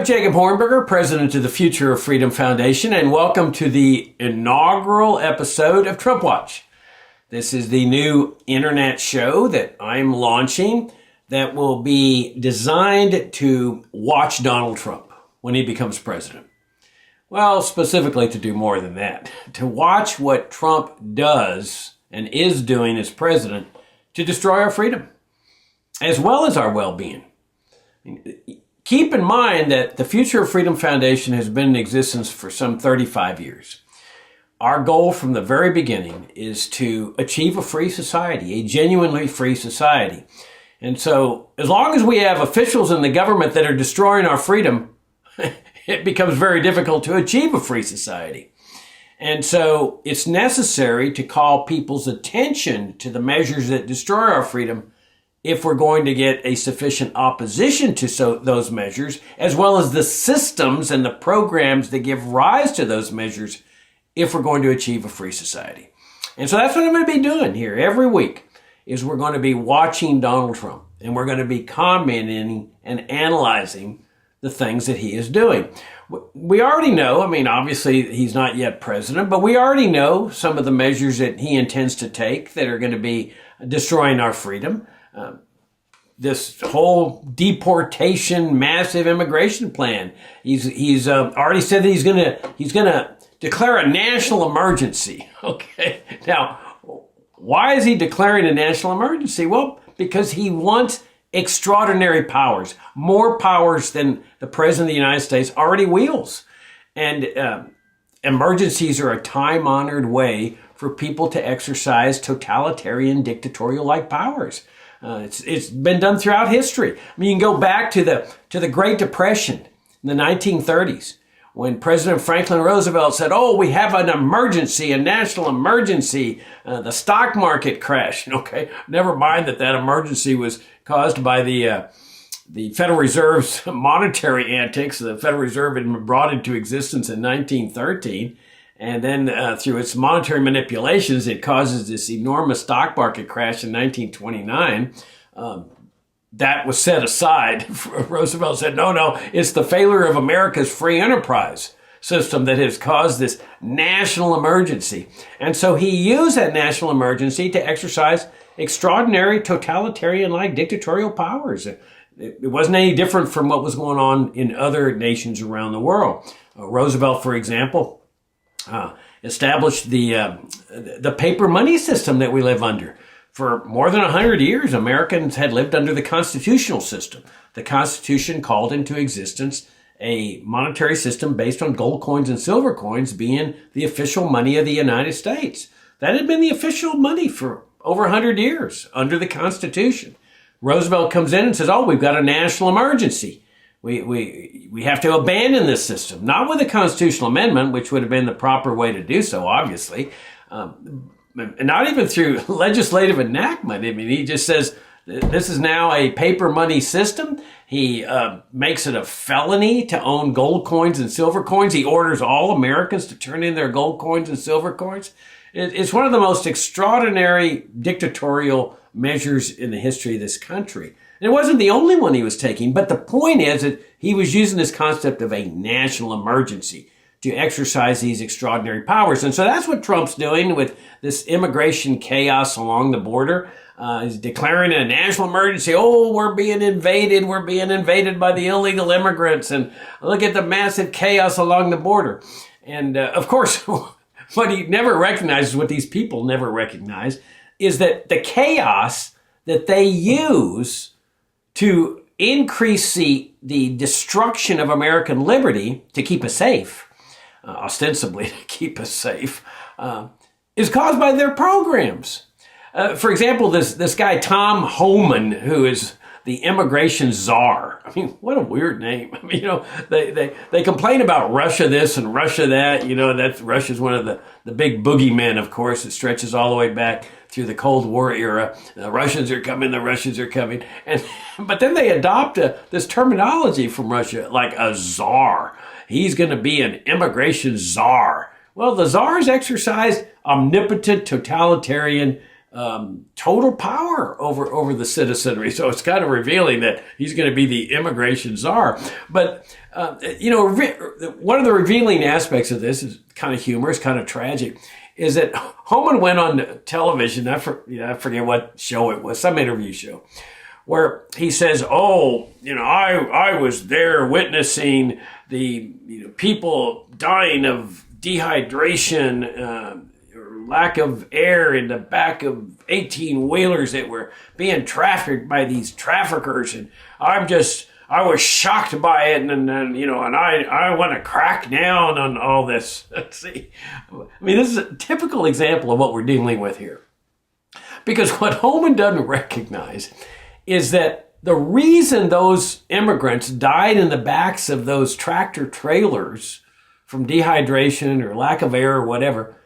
I'm Jacob Hornberger, president of the Future of Freedom Foundation, and welcome to the inaugural episode of Trump Watch. This is the new internet show that I'm launching that will be designed to watch Donald Trump when he becomes president. Well, specifically to do more than that, to watch what Trump does and is doing as president to destroy our freedom, as well as our well-being. Keep in mind that the Future of Freedom Foundation has been in existence for some 35 years. Our goal from the very beginning is to achieve a free society, a genuinely free society. And so as long as we have officials in the government that are destroying our freedom, it becomes very difficult to achieve a free society. And so it's necessary to call people's attention to the measures that destroy our freedom if we're going to get a sufficient opposition to those measures, as well as the systems and the programs that give rise to those measures if we're going to achieve a free society. And so that's what I'm going to be doing here every week, is we're going to be watching Donald Trump, and we're going to be commenting and analyzing the things that he is doing. We already know, obviously he's not yet president, but we already know some of the measures that he intends to take that are going to be destroying our freedom. This whole deportation, massive immigration plan. He's already said that he's gonna declare a national emergency. Okay, now why is he declaring a national emergency? Well, because he wants extraordinary powers, more powers than the president of the United States already wields. And emergencies are a time-honored way for people to exercise totalitarian, dictatorial-like powers. It's been done throughout history. You can go back to the Great Depression in the 1930s when President Franklin Roosevelt said, "Oh, we have an emergency, a national emergency, the stock market crash." Okay, never mind that emergency was caused by the Federal Reserve's monetary antics. The Federal Reserve had been brought into existence in 1913. And then through its monetary manipulations, it causes this enormous stock market crash in 1929. That was set aside. Roosevelt said, no, it's the failure of America's free enterprise system that has caused this national emergency. And so he used that national emergency to exercise extraordinary totalitarian-like dictatorial powers. It wasn't any different from what was going on in other nations around the world. Roosevelt, for example, established the paper money system that we live under. For more than 100 years, Americans had lived under the constitutional system. The Constitution called into existence a monetary system based on gold coins and silver coins being the official money of the United States. That had been the official money for over 100 years under the Constitution. Roosevelt comes in and says, "Oh, we've got a national emergency. We have to abandon this system," not with a constitutional amendment, which would have been the proper way to do so, obviously, and not even through legislative enactment. He just says this is now a paper money system. He makes it a felony to own gold coins and silver coins. He orders all Americans to turn in their gold coins and silver coins. It's one of the most extraordinary dictatorial measures in the history of this country. And it wasn't the only one he was taking, but the point is that he was using this concept of a national emergency to exercise these extraordinary powers. And so that's what Trump's doing with this immigration chaos along the border. He's declaring a national emergency. "Oh, we're being invaded. We're being invaded by the illegal immigrants. And look at the massive chaos along the border." And of course, what he never recognizes, what these people never recognize, is that the chaos that they use to increase the destruction of American liberty to keep us safe, ostensibly to keep us safe, is caused by their programs. For example, this guy, Tom Homan, who is the immigration czar. What a weird name. They complain about Russia this and Russia that. Russia's one of the big boogeymen, of course. It stretches all the way back through the Cold War era. The Russians are coming. But then they adopt this terminology from Russia, like a czar. He's going to be an immigration czar. Well, the czars exercise omnipotent totalitarian total power over the citizenry. So it's kind of revealing that he's going to be the immigration czar. But, one of the revealing aspects of this is kind of humorous, kind of tragic, is that Homan went on television. I forget what show it was, some interview show, where he says, I was there witnessing the people dying of dehydration, lack of air in the back of 18-wheelers that were being trafficked by these traffickers. And I was shocked by it. And I want to crack down on all this. See, this is a typical example of what we're dealing with here. Because what Homan doesn't recognize is that the reason those immigrants died in the backs of those tractor trailers from dehydration or lack of air or whatever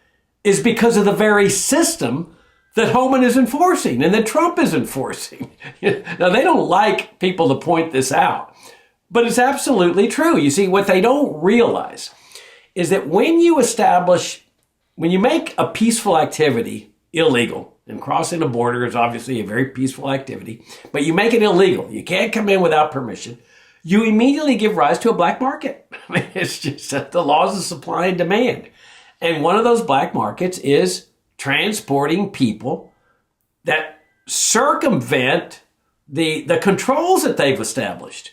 is because of the very system that Homan is enforcing and that Trump is enforcing. Now, they don't like people to point this out, but it's absolutely true. You see, what they don't realize is that when you make a peaceful activity illegal, and crossing a border is obviously a very peaceful activity, but you make it illegal, you can't come in without permission, you immediately give rise to a black market. It's just the laws of supply and demand. And one of those black markets is transporting people that circumvent the controls that they've established.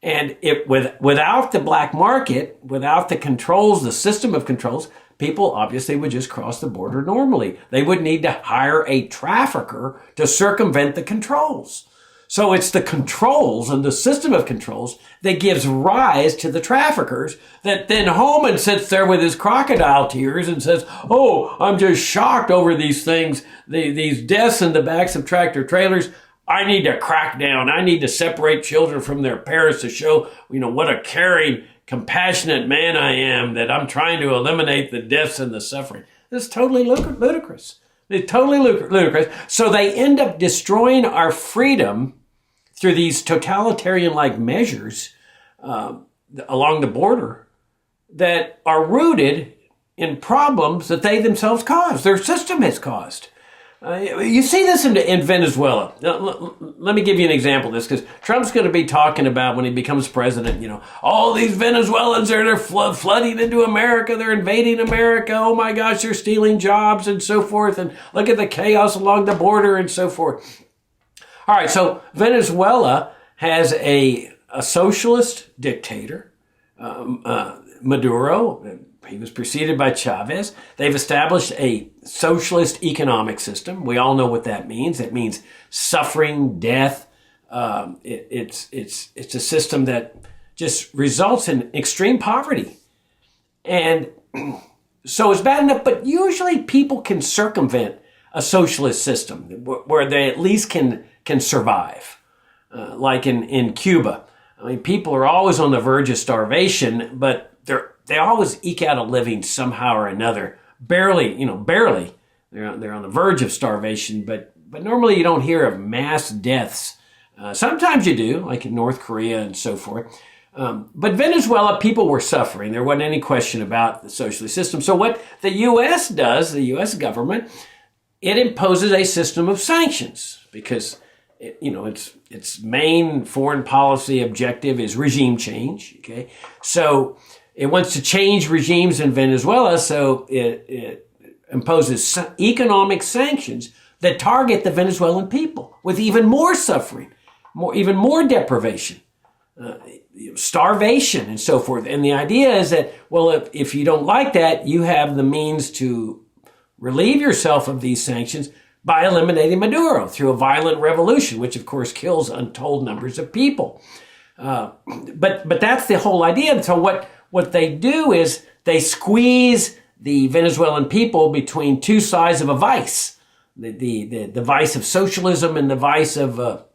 And without the black market, without the controls, the system of controls, people obviously would just cross the border normally. They would need to hire a trafficker to circumvent the controls. So it's the controls and the system of controls that gives rise to the traffickers, that then Homan sits there with his crocodile tears and says, I'm just shocked over these things, these deaths in the backs of tractor trailers. I need to crack down. I need to separate children from their parents to show, what a caring, compassionate man I am, that I'm trying to eliminate the deaths and the suffering. This is totally ludicrous. It's totally ludicrous. So they end up destroying our freedom through these totalitarian-like measures along the border that are rooted in problems that they themselves caused, their system has caused. You see this in Venezuela. Let me give you an example of this, because Trump's going to be talking about, when he becomes president, all these Venezuelans they're flooding into America, they're invading America, oh my gosh, they're stealing jobs and so forth, and look at the chaos along the border and so forth. All right, so Venezuela has a socialist dictator, Maduro. He was preceded by Chavez. They've established a socialist economic system. We all know what that means. It means suffering, death. It's a system that just results in extreme poverty. And so it's bad enough, but usually people can circumvent a socialist system where they at least can survive. Like in Cuba. People are always on the verge of starvation, but they always eke out a living somehow or another. Barely. They're on the verge of starvation, but normally you don't hear of mass deaths. Sometimes you do, like in North Korea and so forth. But Venezuela, people were suffering. There wasn't any question about the socialist system. So what the U.S. does, the U.S. government, it imposes a system of sanctions because its main foreign policy objective is regime change. Okay, so it wants to change regimes in Venezuela, so it imposes economic sanctions that target the Venezuelan people with even more suffering, even more deprivation, starvation, and so forth. And the idea is that, well, if you don't like that, you have the means to relieve yourself of these sanctions by eliminating Maduro through a violent revolution, which of course kills untold numbers of people. But that's the whole idea. And so what they do is they squeeze the Venezuelan people between two sides of a vice, the vice of socialism and the vice of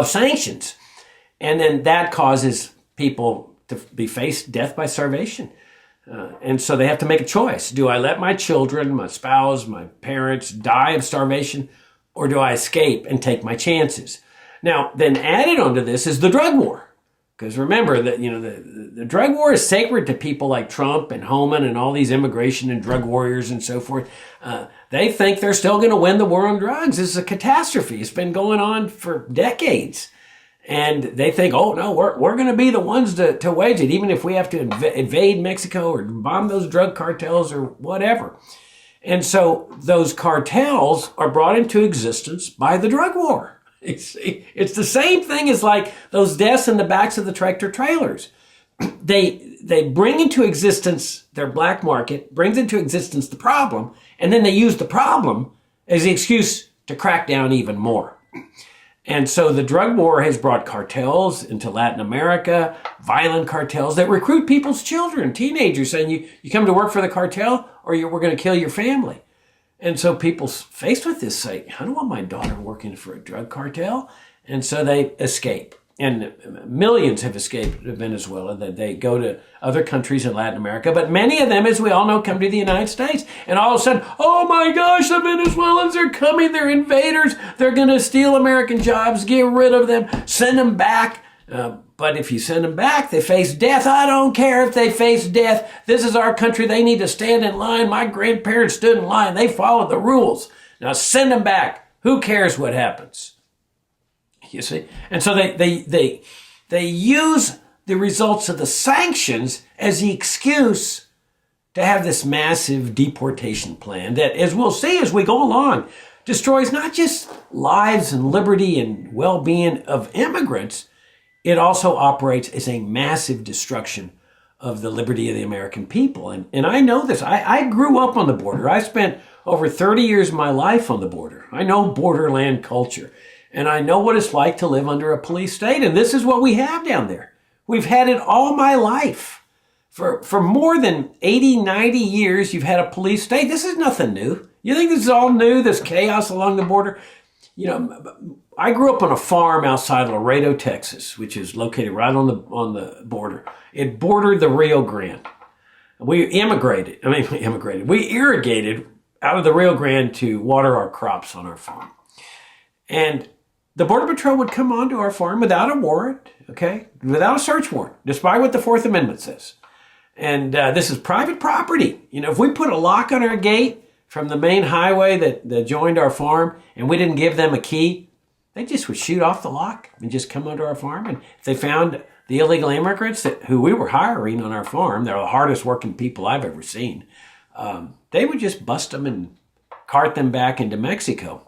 sanctions. And then that causes people to be faced death by starvation. And so they have to make a choice. Do I let my children, my spouse, my parents die of starvation, or do I escape and take my chances? Now, then added onto this is the drug war. Because remember that, the drug war is sacred to people like Trump and Homan and all these immigration and drug warriors and so forth. They think they're still going to win the war on drugs. This is a catastrophe. It's been going on for decades. And they think, oh, no, we're going to be the ones to wage it, even if we have to invade Mexico or bomb those drug cartels or whatever. And so those cartels are brought into existence by the drug war. It's the same thing as like those deaths in the backs of the tractor trailers. They bring into existence their black market, brings into existence the problem, and then they use the problem as the excuse to crack down even more. And so the drug war has brought cartels into Latin America, violent cartels that recruit people's children, teenagers, saying you come to work for the cartel or we're going to kill your family. And so people faced with this say, I don't want my daughter working for a drug cartel. And so they escape. And millions have escaped Venezuela. They go to other countries in Latin America. But many of them, as we all know, come to the United States. And all of a sudden, oh my gosh, the Venezuelans are coming. They're invaders. They're going to steal American jobs, get rid of them, send them back. But if you send them back, they face death. I don't care if they face death. This is our country. They need to stand in line. My grandparents stood in line. They followed the rules. Now send them back. Who cares what happens? You see? And so they use the results of the sanctions as the excuse to have this massive deportation plan that, as we'll see as we go along, destroys not just lives and liberty and well-being of immigrants, it also operates as a massive destruction of the liberty of the American people. And I know this. I grew up on the border. I spent over 30 years of my life on the border. I know borderland culture. And I know what it's like to live under a police state. And this is what we have down there. We've had it all my life. For more than 80, 90 years, you've had a police state. This is nothing new. You think this is all new, this chaos along the border? I grew up on a farm outside Laredo, Texas, which is located right on the border. It bordered the Rio Grande. We irrigated out of the Rio Grande to water our crops on our farm. And the Border Patrol would come onto our farm without a warrant, okay, without a search warrant, despite what the Fourth Amendment says. And this is private property. If we put a lock on our gate from the main highway that joined our farm and we didn't give them a key, they just would shoot off the lock and just come onto our farm. And if they found the illegal immigrants who we were hiring on our farm, they're the hardest working people I've ever seen, they would just bust them and cart them back into Mexico.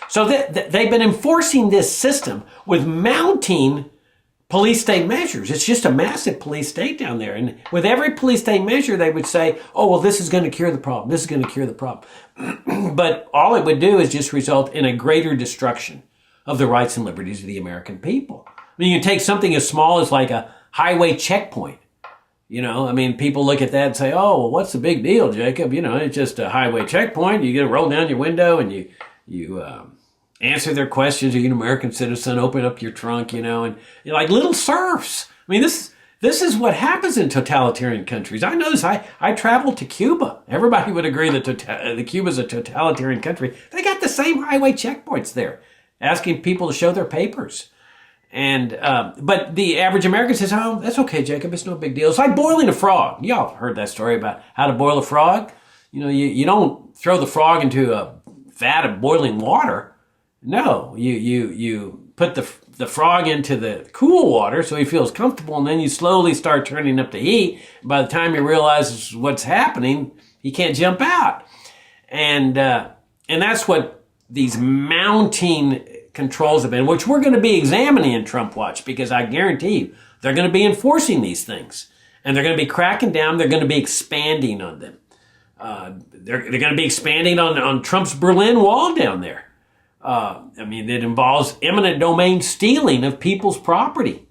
So they've been enforcing this system with mounting police state measures. It's just a massive police state down there. And with every police state measure, they would say, oh, well, this is going to cure the problem. This is going to cure the problem. But all it would do is just result in a greater destruction of the rights and liberties of the American people. You can take something as small as like a highway checkpoint. People look at that and say, oh, well, what's the big deal, Jacob? It's just a highway checkpoint. You get to roll down your window and you answer their questions. Are you an American citizen? Open up your trunk, and you're like little serfs. This is what happens in totalitarian countries. I know this. I traveled to Cuba. Everybody would agree that Cuba's a totalitarian country. They got the same highway checkpoints there, asking people to show their papers. And but the average American says, oh, that's okay, Jacob. It's no big deal. It's like boiling a frog. Y'all heard that story about how to boil a frog. You don't throw the frog into a vat of boiling water. No, you put the frog into the cool water so he feels comfortable, and then you slowly start turning up the heat. By the time you realize what's happening, he can't jump out. And that's what these mounting controls have been, which we're going to be examining in Trump Watch, because I guarantee you they're going to be enforcing these things. And they're going to be cracking down. They're going to be expanding on them. They're going to be expanding on Trump's Berlin Wall down there. It involves eminent domain stealing of people's property.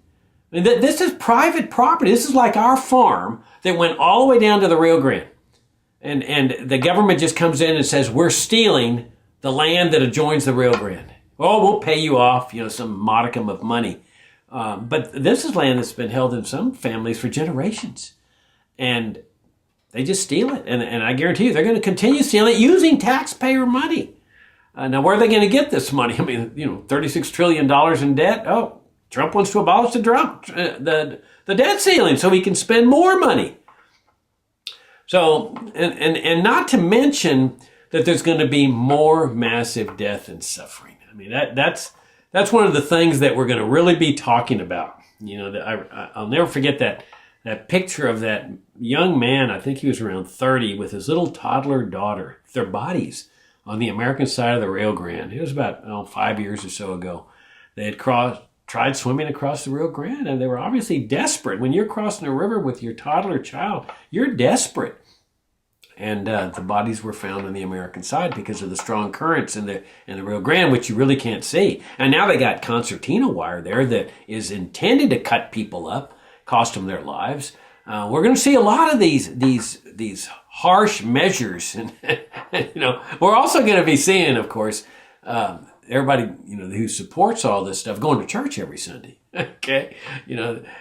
This is private property. This is like our farm that went all the way down to the Rio Grande. And the government just comes in and says, we're stealing the land that adjoins the Rio Grande. Oh, we'll pay you off, some modicum of money. But this is land that's been held in some families for generations. And they just steal it. And I guarantee you, they're going to continue stealing it using taxpayer money. Now, where are they going to get this money? $36 trillion in debt? Oh, Trump wants to abolish the debt ceiling so he can spend more money. So, and not to mention that there's going to be more massive death and suffering. I mean, that's one of the things that we're going to really be talking about. You know, I'll never forget that picture of that young man, I think he was around 30, with his little toddler daughter, their bodies on the American side of the Rio Grande. It was about 5 years or so ago. They had tried swimming across the Rio Grande, and they were obviously desperate. When you're crossing a river with your toddler child, you're desperate. And the bodies were found on the American side because of the strong currents in the Rio Grande, which you really can't see. And now they got concertina wire there that is intended to cut people up, cost them their lives. We're going to see a lot of these harsh measures, and we're also going to be seeing, of course, everybody who supports all this stuff going to church every Sunday. Okay,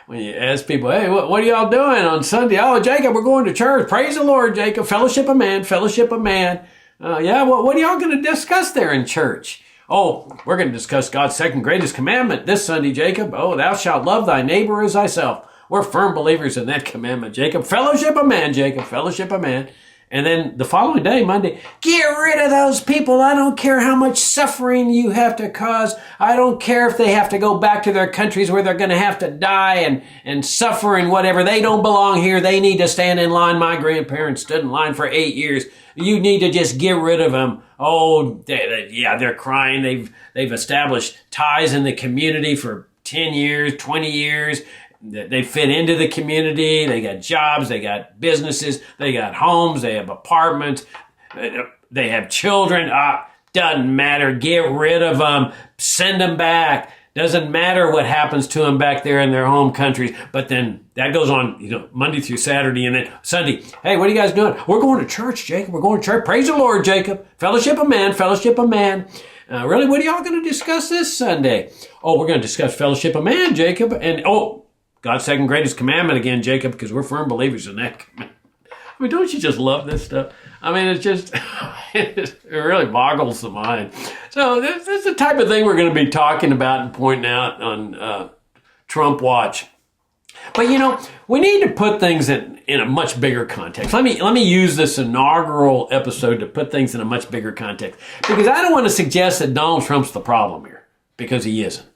when you ask people, hey, what are y'all doing on Sunday? Oh, Jacob, we're going to church. Praise the Lord, Jacob. Fellowship of man, fellowship of man. Yeah, what are y'all going to discuss there in church? Oh, we're going to discuss God's second greatest commandment this Sunday, Jacob. Oh, thou shalt love thy neighbor as thyself. We're firm believers in that commandment, Jacob. Fellowship of man, Jacob. Fellowship of man. And then the following day, Monday, get rid of those people. I don't care how much suffering you have to cause. I don't care if they have to go back to their countries where they're going to have to die and suffer and whatever. They don't belong here. They need to stand in line. My grandparents stood in line for 8 years. You need to just get rid of them. Oh, they're crying. They've established ties in the community for 10 years, 20 years. They fit into the community. They got jobs. They got businesses. They got homes. They have apartments. They have children. Doesn't matter. Get rid of them. Send them back. Doesn't matter what happens to them back there in their home countries. But then that goes on, Monday through Saturday, and then Sunday. Hey, what are you guys doing? We're going to church, Jacob. We're going to church. Praise the Lord, Jacob. Fellowship of man. Fellowship of man. Really, what are y'all going to discuss this Sunday? Oh, we're going to discuss fellowship of man, Jacob. And God's second greatest commandment again, Jacob, because we're firm believers in that commandment. I mean, don't you just love this stuff? I mean, it's just, it really boggles the mind. So this is the type of thing we're going to be talking about and pointing out on Trump Watch. But, we need to put things in a much bigger context. Let me use this inaugural episode to put things in a much bigger context, because I don't want to suggest that Donald Trump's the problem here, because he isn't.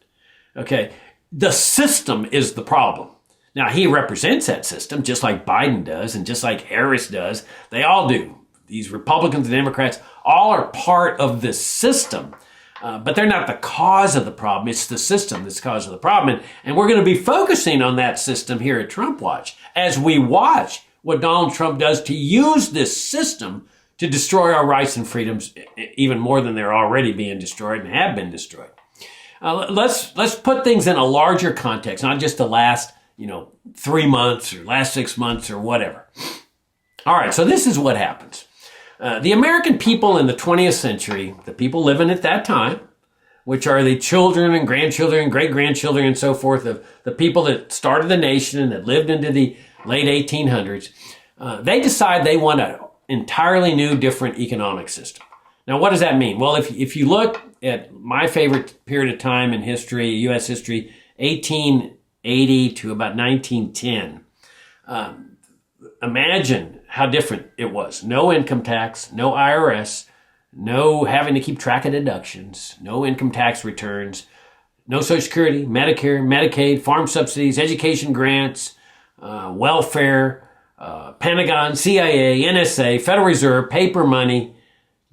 Okay? The system is the problem. Now, he represents that system just like Biden does and just like Harris does. They all do. These Republicans and Democrats all are part of this system, but they're not the cause of the problem. It's the system that's the cause of the problem. And we're going to be focusing on that system here at Trump Watch as we watch what Donald Trump does to use this system to destroy our rights and freedoms even more than they're already being destroyed and have been destroyed. Let's put things in a larger context, not just the last, 3 months or last 6 months or whatever. All right, so this is what happens. The American people in the 20th century, the people living at that time, which are the children and grandchildren, great-grandchildren and so forth of the people that started the nation and that lived into the late 1800s, they decide they want an entirely new, different economic system. Now, what does that mean? Well, if you look at my favorite period of time in history, U.S. history, 1880 to about 1910, imagine how different it was. No income tax, no IRS, no having to keep track of deductions, no income tax returns, no Social Security, Medicare, Medicaid, farm subsidies, education grants, welfare, Pentagon, CIA, NSA, Federal Reserve, paper money,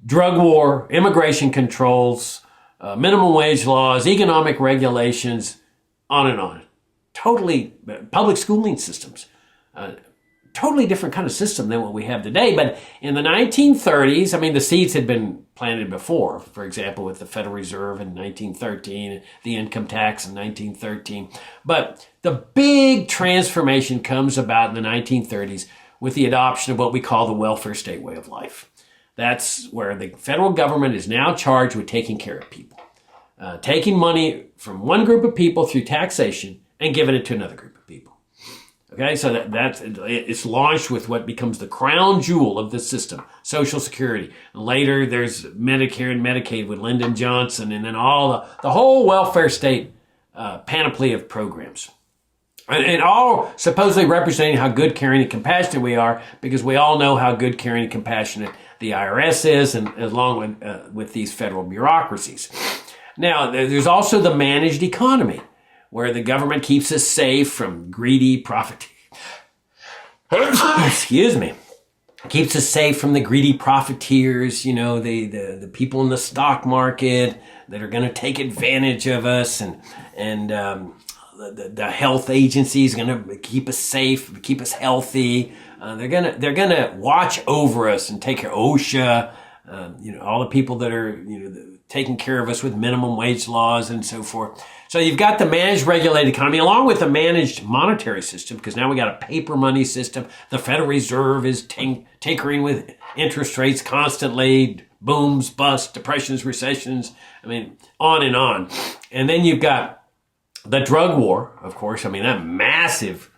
drug war, immigration controls, minimum wage laws, economic regulations, on and on. Totally, public schooling systems. Totally different kind of system than what we have today. But in the 1930s, the seeds had been planted before. For example, with the Federal Reserve in 1913, the income tax in 1913. But the big transformation comes about in the 1930s with the adoption of what we call the welfare state way of life. That's where the federal government is now charged with taking care of people. Taking money from one group of people through taxation and giving it to another group of people. Okay, so it's launched with what becomes the crown jewel of the system, Social Security. Later, there's Medicare and Medicaid with Lyndon Johnson, and then all the whole welfare state panoply of programs. And all supposedly representing how good, caring, and compassionate we are, because we all know how good, caring, and compassionate the IRS is, and along with these federal bureaucracies. Now, there's also the managed economy, where the government keeps us safe from greedy profiteers. Excuse me. Keeps us safe from the greedy profiteers, the people in the stock market that are going to take advantage of us, and the health agency is going to keep us safe, keep us healthy. They're gonna watch over us and take care of OSHA, all the people that are taking care of us with minimum wage laws and so forth. So you've got the managed regulated economy along with the managed monetary system, because now we got a paper money system. The Federal Reserve is tinkering with interest rates constantly, booms, busts, depressions, recessions. On and on. And then you've got the drug war, of course. That massive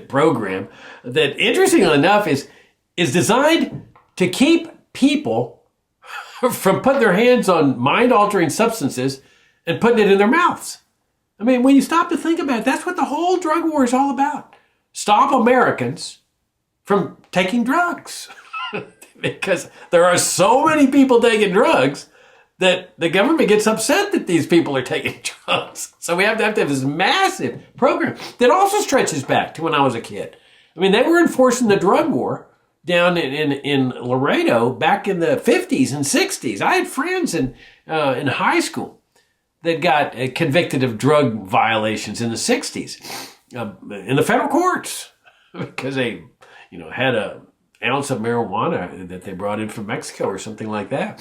program that, interestingly enough, is designed to keep people from putting their hands on mind-altering substances and putting it in their mouths. When you stop to think about it, that's what the whole drug war is all about. Stop Americans from taking drugs. Because there are so many people taking drugs that the government gets upset that these people are taking drugs. So we have to have this massive program that also stretches back to when I was a kid. They were enforcing the drug war down in Laredo back in the 50s and 60s. I had friends in high school that got convicted of drug violations in the 60s in the federal courts because they, had an ounce of marijuana that they brought in from Mexico or something like that.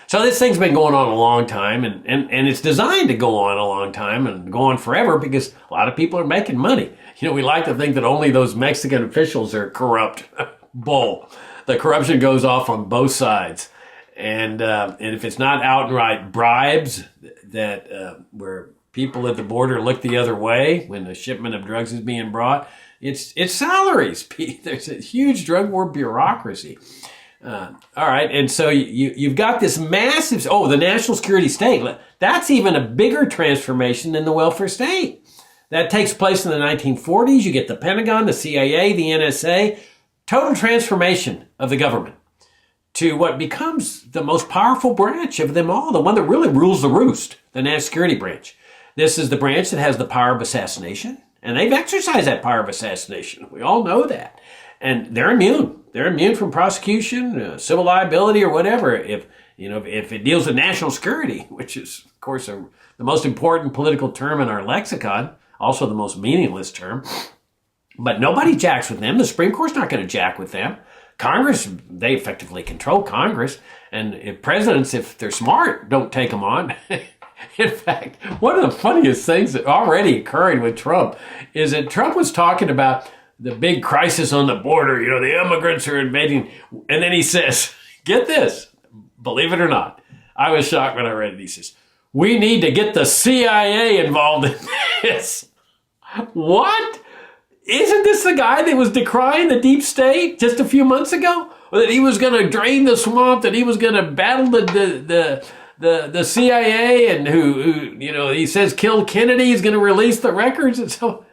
So this thing's been going on a long time, and it's designed to go on a long time and go on forever because a lot of people are making money. We like to think that only those Mexican officials are corrupt. Bull. The corruption goes off on both sides. And if it's not outright bribes that where people at the border look the other way when a shipment of drugs is being brought, it's salaries. There's a huge drug war bureaucracy. All right, and so you've got this massive, the national security state. That's even a bigger transformation than the welfare state. That takes place in the 1940s. You get the Pentagon, the CIA, the NSA, total transformation of the government to what becomes the most powerful branch of them all, the one that really rules the roost, the national security branch. This is the branch that has the power of assassination, and they've exercised that power of assassination. We all know that. And they're immune. They're immune from prosecution, civil liability, or whatever. If it deals with national security, which is, of course, the most important political term in our lexicon, also the most meaningless term. But nobody jacks with them. The Supreme Court's not going to jack with them. Congress, they effectively control Congress. And if presidents, if they're smart, don't take them on. In fact, one of the funniest things that already occurring with Trump is that Trump was talking about the big crisis on the border, the immigrants are invading. And then he says, get this, believe it or not. I was shocked when I read it. He says, we need to get the CIA involved in this. What? Isn't this the guy that was decrying the deep state just a few months ago? Or that he was going to drain the swamp, that he was going to battle the CIA, and who he says killed Kennedy, he's going to release the records. And so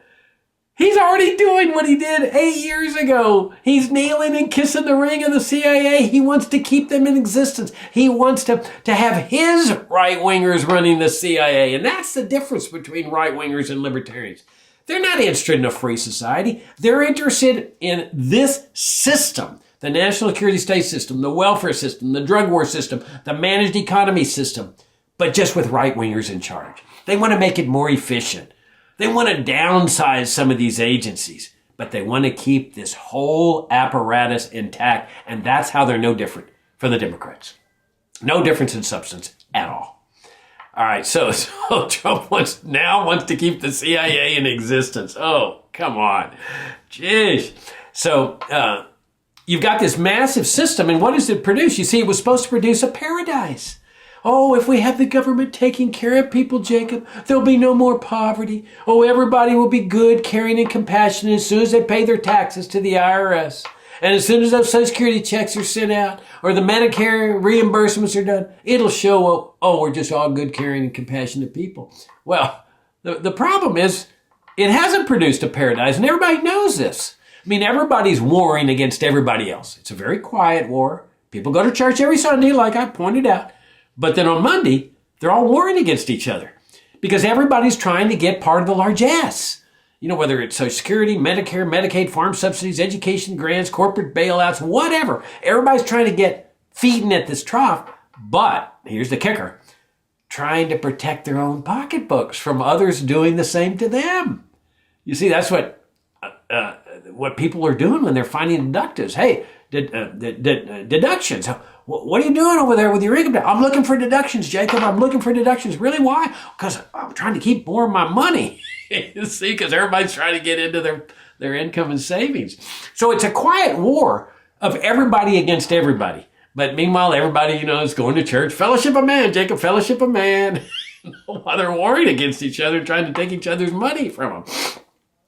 he's already doing what he did 8 years ago. He's kneeling and kissing the ring of the CIA. He wants to keep them in existence. He wants to have his right-wingers running the CIA. And that's the difference between right-wingers and libertarians. They're not interested in a free society. They're interested in this system, the national security state system, the welfare system, the drug war system, the managed economy system, but just with right-wingers in charge. They want to make it more efficient. They want to downsize some of these agencies, but they want to keep this whole apparatus intact, and that's how they're no different from the Democrats. No difference in substance at all. All right, so Trump wants to keep the CIA in existence. Oh, come on. Jeez. So you've got this massive system, and what does it produce? You see, it was supposed to produce a paradise. Oh, if we have the government taking care of people, Jacob, there'll be no more poverty. Oh, everybody will be good, caring, and compassionate as soon as they pay their taxes to the IRS. And as soon as those Social Security checks are sent out or the Medicare reimbursements are done, it'll show, oh, we're just all good, caring, and compassionate people. Well, the problem is it hasn't produced a paradise, and everybody knows this. I mean, everybody's warring against everybody else. It's a very quiet war. People go to church every Sunday, like I pointed out. But then on Monday, they're all warring against each other because everybody's trying to get part of the largesse. You know, whether it's Social Security, Medicare, Medicaid, farm subsidies, education grants, corporate bailouts, whatever. Everybody's trying to get feeding at this trough. But here's the kicker, trying to protect their own pocketbooks from others doing the same to them. You see, that's what people are doing when they're finding deductives. Hey, deductions. What are you doing over there with your income tax? I'm looking for deductions, Jacob. I'm looking for deductions. Really? Why? Because I'm trying to keep more of my money. You see, because everybody's trying to get into their income and savings. So it's a quiet war of everybody against everybody. But meanwhile, everybody, is going to church. Fellowship of man, Jacob, fellowship of man. While they're warring against each other, trying to take each other's money from them.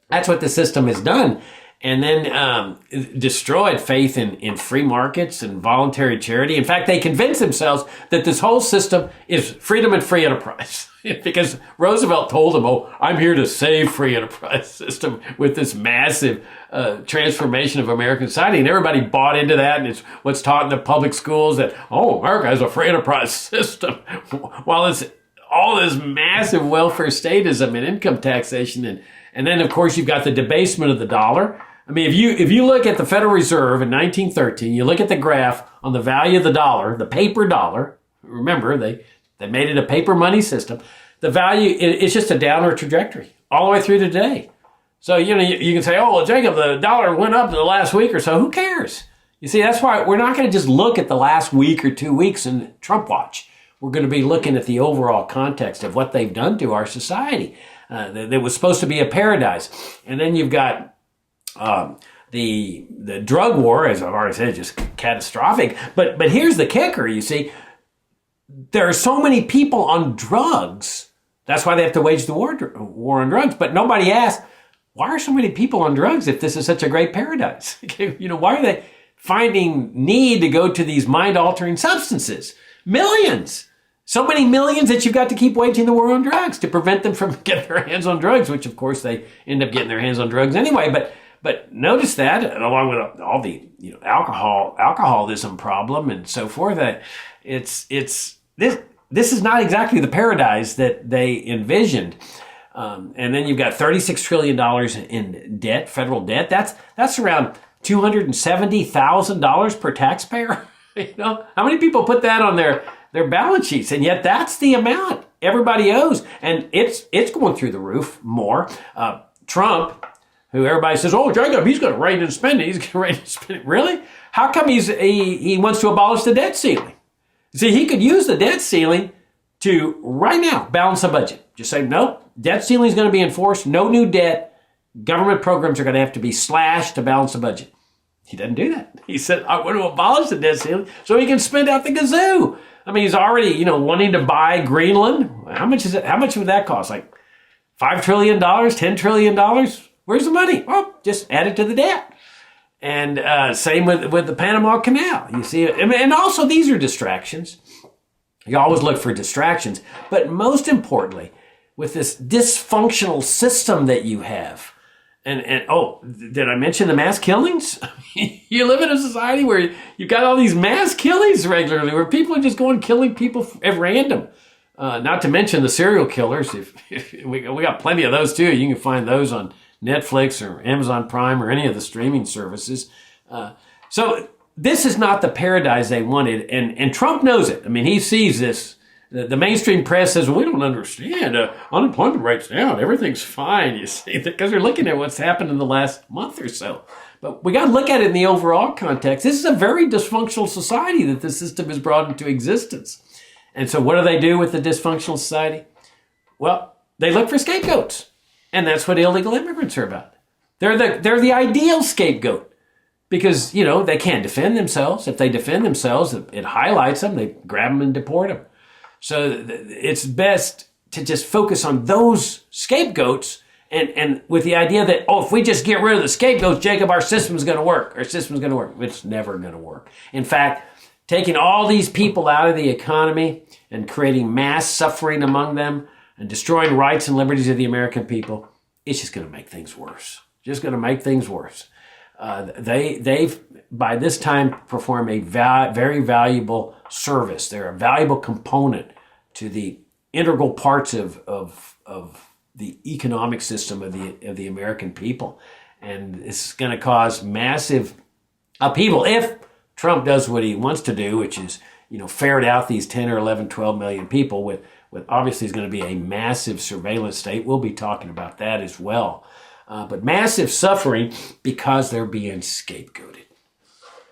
That's what the system has done. And then destroyed faith in free markets and voluntary charity. In fact, they convinced themselves that this whole system is freedom and free enterprise. Because Roosevelt told them, I'm here to save free enterprise system with this massive transformation of American society. And everybody bought into that. And it's what's taught in the public schools that, America has a free enterprise system. While it's all this massive welfare statism and income taxation. And then, of course, you've got the debasement of the dollar. I mean, if you look at the Federal Reserve in 1913, you look at the graph on the value of the dollar, the paper dollar. Remember, they made it a paper money system. The value, it's just a downward trajectory all the way through today. So, you can say, Jacob, the dollar went up in the last week or so. Who cares? You see, that's why we're not going to just look at the last week or 2 weeks in Trump watch. We're going to be looking at the overall context of what they've done to our society. That was supposed to be a paradise. And then you've got the drug war, as I've already said, just catastrophic. But here's the kicker, you see. There are so many people on drugs. That's why they have to wage the war on drugs. But nobody asks, why are so many people on drugs if this is such a great paradise? Why are they finding need to go to these mind-altering substances? Millions. So many millions that you've got to keep waging the war on drugs to prevent them from getting their hands on drugs, which of course they end up getting their hands on drugs anyway. But notice that, along with all the alcoholism problem and so forth, that this is not exactly the paradise that they envisioned. And then you've got $36 trillion in debt, federal debt. That's around $270,000 per taxpayer. How many people put that on their balance sheets? And yet that's the amount everybody owes. And it's going through the roof more. Trump, who everybody says, Jacob, he's going to rein in spending. He's going to rein in spending. Really? How come he wants to abolish the debt ceiling? See, he could use the debt ceiling to right now balance the budget. Just say, nope, debt ceiling is going to be enforced. No new debt. Government programs are going to have to be slashed to balance the budget. He doesn't do that. He said, I want to abolish the debt ceiling so he can spend out the gazoo. I mean, he's already, wanting to buy Greenland. How much is it? How much would that cost? Like $5 trillion, $10 trillion? Where's the money? Well, just add it to the debt. And same with the Panama Canal. You see, and also these are distractions. You always look for distractions. But most importantly, with this dysfunctional system that you have, and did I mention the mass killings? You live in a society where you've got all these mass killings regularly, where people are just going killing people at random. Not to mention the serial killers. If we got plenty of those too. You can find those on Netflix or Amazon Prime or any of the streaming services. So this is not the paradise they wanted, and Trump knows it. I mean, he sees this. The mainstream press says, we don't understand. Unemployment rate's down. Everything's fine, you see, because they're looking at what's happened in the last month or so. But we got to look at it in the overall context. This is a very dysfunctional society that the system has brought into existence. And so what do they do with the dysfunctional society? Well, they look for scapegoats. And that's what illegal immigrants are about. They're the ideal scapegoat because, they can't defend themselves. If they defend themselves, it highlights them. They grab them and deport them. So it's best to just focus on those scapegoats And with the idea that, oh, if we just get rid of the scapegoats, Jacob, our system's going to work. Our system's going to work. It's never going to work. In fact, taking all these people out of the economy and creating mass suffering among them and destroying rights and liberties of the American people, it's just going to make things worse. Just going to make things worse. They've, by this time, performed a very valuable service. They're a valuable component to the integral parts of the economic system of the American people. And it's going to cause massive upheaval if Trump does what he wants to do, which is, ferret out these 10 or 11, 12 million people with obviously is going to be a massive surveillance state. We'll be talking about that as well. But massive suffering because they're being scapegoated.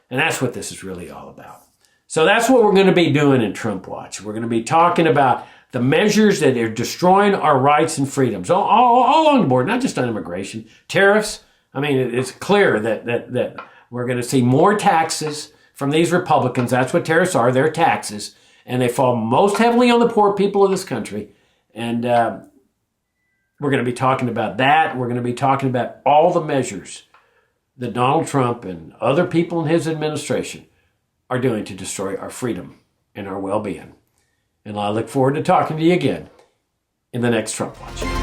And that's what this is really all about. So that's what we're going to be doing in Trump Watch. We're going to be talking about the measures that are destroying our rights and freedoms all along the board, not just on immigration. Tariffs, it's clear that we're going to see more taxes from these Republicans. That's what tariffs are. They're taxes. And they fall most heavily on the poor people of this country. And we're going to be talking about that. We're going to be talking about all the measures that Donald Trump and other people in his administration are doing to destroy our freedom and our well-being. And I look forward to talking to you again in the next Trump Watch.